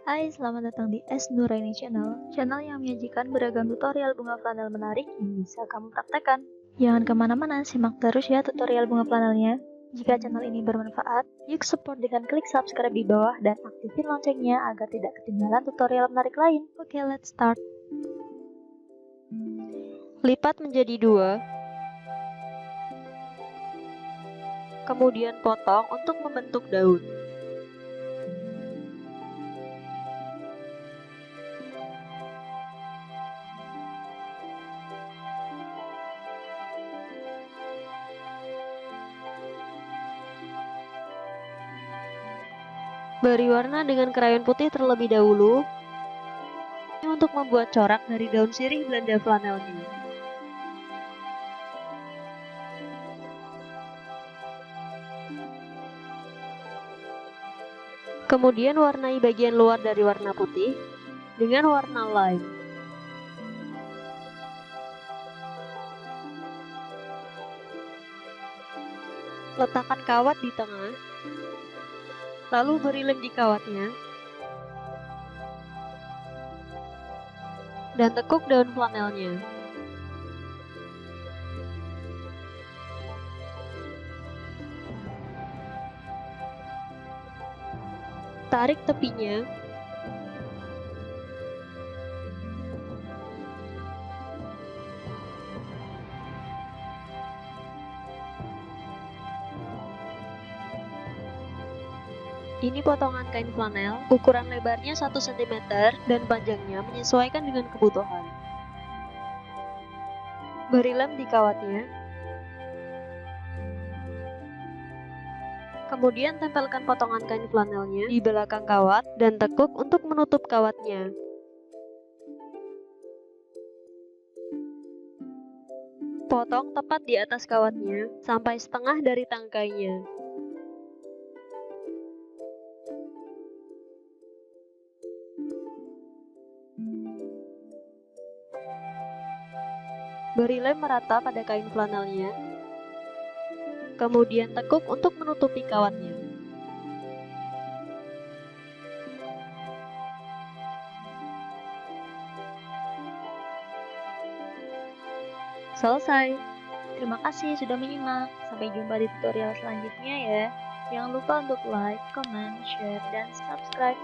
Hai, selamat datang di S Nuraini channel yang menyajikan beragam tutorial bunga flanel menarik yang bisa kamu praktekkan. Jangan kemana-mana, simak terus ya tutorial bunga flanelnya. Jika channel ini bermanfaat, yuk support dengan klik subscribe di bawah dan aktifin loncengnya agar tidak ketinggalan tutorial menarik lain. Oke, let's start. Lipat menjadi 2, kemudian potong untuk membentuk daun. Beri warna dengan krayon putih terlebih dahulu untuk membuat corak dari daun sirih Belanda flanelnya. Kemudian warnai bagian luar dari warna putih dengan warna lime. Letakkan kawat di tengah, lalu beri lem di kawatnya, dan tekuk daun flanelnya. Tarik tepinya, ini potongan kain flanel, ukuran lebarnya 1 cm dan panjangnya menyesuaikan dengan kebutuhan. Beri lem di kawatnya, kemudian tempelkan potongan kain flanelnya di belakang kawat dan tekuk untuk menutup kawatnya. Potong tepat di atas kawatnya sampai setengah dari tangkainya. Beri lem merata pada kain flanelnya, kemudian tekuk untuk menutupi kawatnya. Selesai. Terima kasih sudah menyimak. Sampai jumpa di tutorial selanjutnya ya. Jangan lupa untuk like, comment, share, dan subscribe.